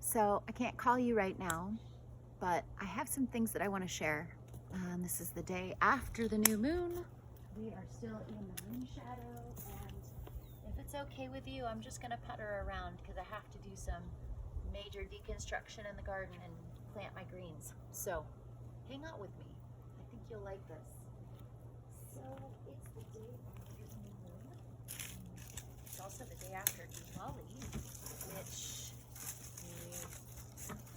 So I can't call you right now, but I have some things that I want to share. This is the day after the new moon. We are still in the moon shadow, and if it's okay with you, I'm just going to putter around because I have to do some major deconstruction in the garden and plant my greens. So hang out with me. I think you'll like this. So it's the day after the new moon. It's also the day after Diwali, which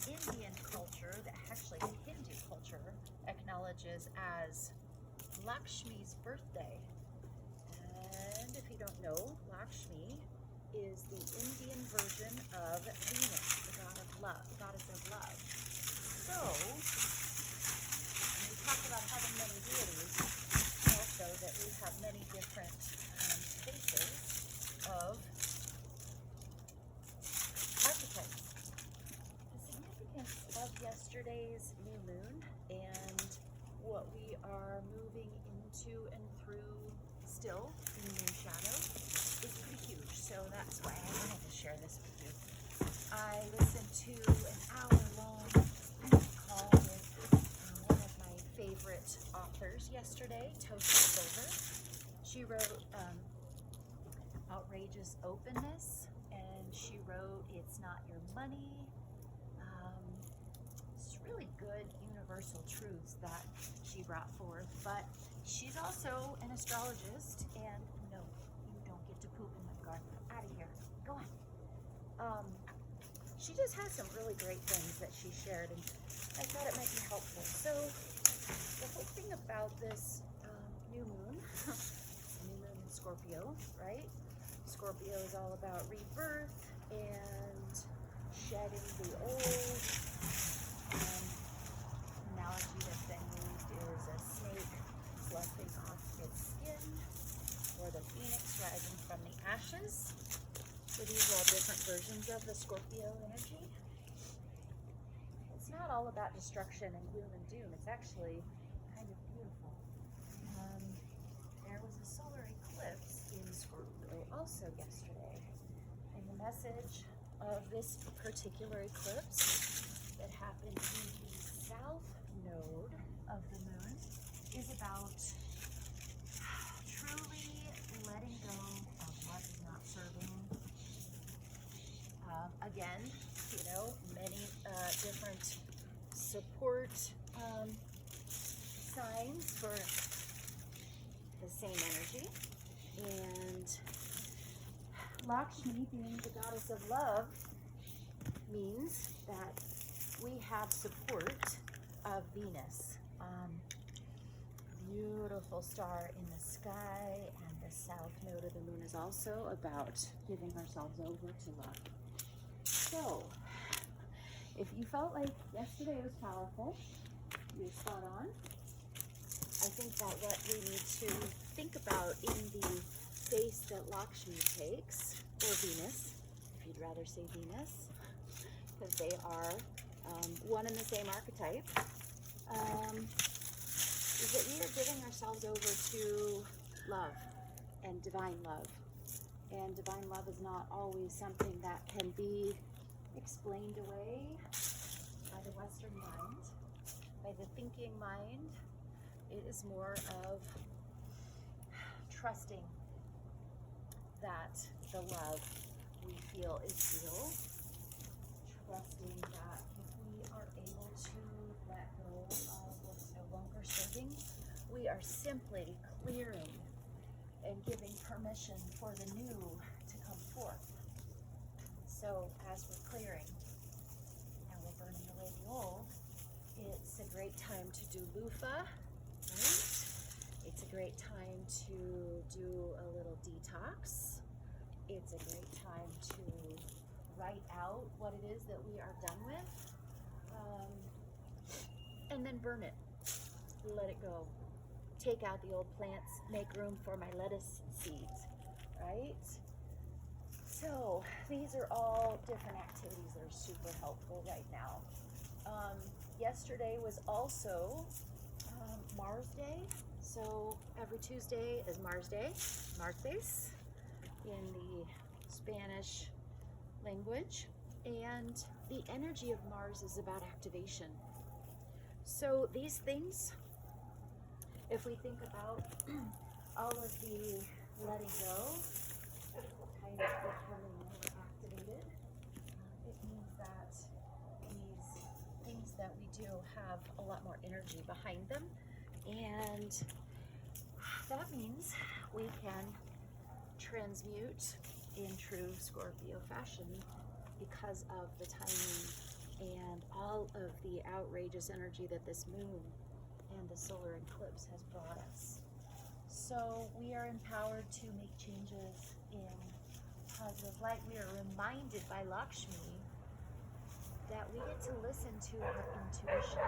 the Indian culture, actually the Hindu culture, acknowledges as Lakshmi's birthday. And if you don't know, Lakshmi is the Indian version of Venus, the goddess of love. So, when we talk about having many deities, also that we have many different faces of archetypes. The significance of yesterday's new moon and what we are moving into and through still in the moon shadow is pretty huge. So that's why I wanted to share this with you. I listened to an hour-long call with one of my favorite authors yesterday, Toshi Silver. She wrote Outrageous Openness, and she wrote It's Not Your Money. It's really good universal truths that she brought forth, but she's also an astrologist, and no, you don't get to poop in my garden. Out of here. Go on. She just has some really great things that she shared, and I thought it might be helpful. So the whole thing about this new moon, new moon in Scorpio, right? Scorpio is all about rebirth and shedding the old. Analogy that's been used is a snake sloughing off its skin, or the phoenix rising from the ashes. So these are all different versions of the Scorpio energy. It's not all about destruction and gloom and doom. It's actually kind of beautiful. There was a solar eclipse in Scorpio also yesterday. And the message of this particular eclipse that happened in the south node of the moon is about truly letting go of what is not serving. Again, many different support signs for the same energy. And Lakshmi, being the goddess of love, means that we have support of Venus. Beautiful star in the sky, and the south node of the moon is also about giving ourselves over to love. So, if you felt like yesterday was powerful, you're spot on. I think that what we need to think about in the space that Lakshmi takes, or Venus, if you'd rather say Venus, because they are one and the same archetype, is that we are giving ourselves over to love and divine love. And divine love is not always something that can be explained away by the Western mind, by the thinking mind. It is more of trusting that the love we feel is real, trusting that if we are able to let go of what is no longer serving, we are simply clearing and giving permission for the new to come forth. So as we're clearing and we're burning away the old, it's a great time to do loofah, right? It's a great time to do a little detox. It's a great time to write out what it is that we are done with, and then burn it, let it go. Take out the old plants, make room for my lettuce seeds, right? So these are all different activities that are super helpful right now. Yesterday was also Mars Day. So every Tuesday is Mars Day, in the Spanish language. And the energy of Mars is about activation. So these things, if we think about all of the letting go, kind of becoming more activated, it means that these things that we do have a lot more energy behind them, and that means we can transmute in true Scorpio fashion because of the timing and all of the outrageous energy that this moon and the solar eclipse has brought us. So we are empowered to make changes in positive light. We are reminded by Lakshmi that we get to listen to our intuition.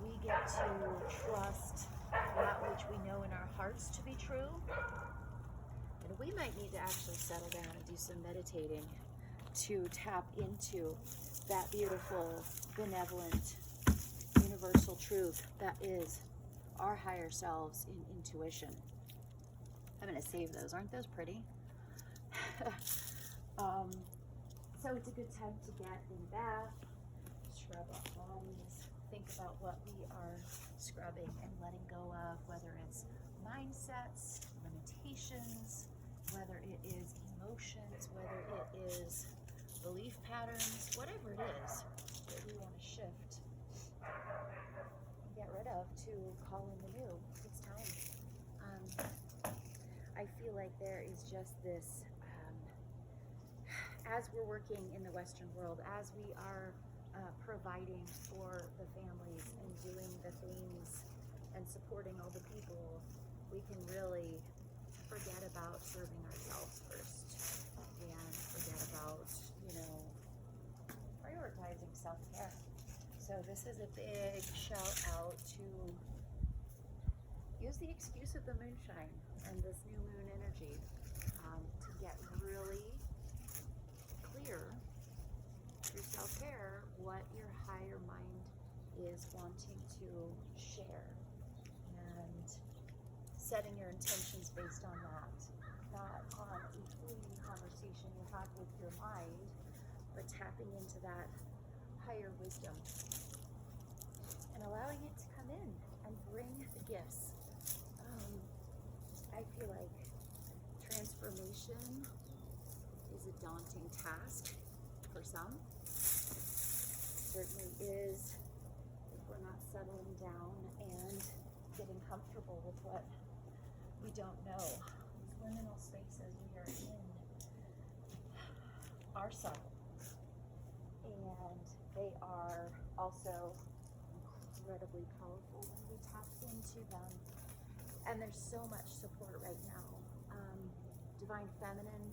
We get to trust that which we know in our hearts to be true. And we might need to actually settle down and do some meditating to tap into that beautiful, benevolent, universal truth that is our higher selves in intuition. I'm going to save those. Aren't those pretty? So it's a good time to get in bath, scrub our bodies, think about what we are scrubbing and letting go of, whether it's mindsets, limitations, whether it is emotions, whether it is belief patterns, whatever it is that we want to shift and get rid of to call in the new. It's time. I feel like there is just this, as we're working in the Western world, as we are providing for the families and doing the things and supporting all the people, we can really forget about serving ourselves first and forget about, prioritizing self-care. So this is a big shout out to use the excuse of the moonshine and this new moon energy to get really clear through self-care what your higher mind is wanting to share, and setting your intentions based on that, not on a fleeting conversation you have with your mind, but tapping into that higher wisdom and allowing it to come in and bring the gifts. I feel like transformation is a daunting task for some. Certainly is if we're not settling down and getting comfortable with what we don't know. These liminal spaces, we are in ourselves, and they are also incredibly powerful when we tap into them. And there's so much support right now. Divine Feminine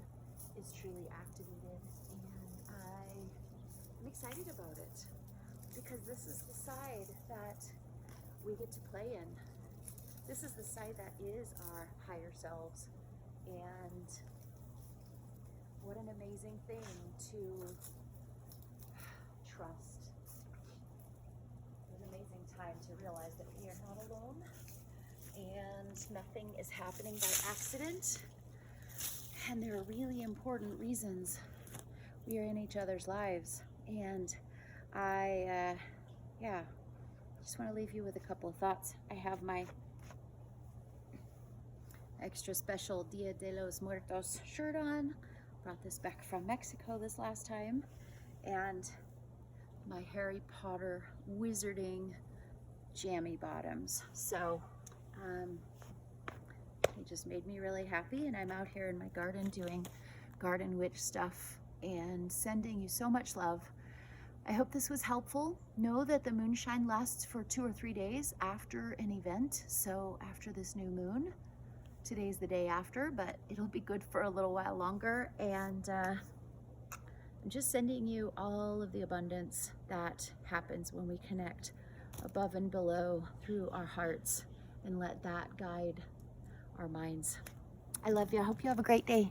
is truly activated, and I'm excited about it because this is the side that we get to play in. This is the side that is our higher selves, and what an amazing thing to trust. What an amazing time to realize that we are not alone and nothing is happening by accident. And there are really important reasons we are in each other's lives. And I just want to leave you with a couple of thoughts. I have my extra special Dia de los Muertos shirt on. Brought this back from Mexico this last time. And my Harry Potter wizarding jammy bottoms. So it just made me really happy, and I'm out here in my garden doing garden witch stuff and sending you so much love. I hope this was helpful. Know that the moonshine lasts for 2 or 3 days after an event. So after this new moon, today's the day after, but it'll be good for a little while longer. And I'm just sending you all of the abundance that happens when we connect above and below through our hearts and let that guide our minds. I love you. I hope you have a great day.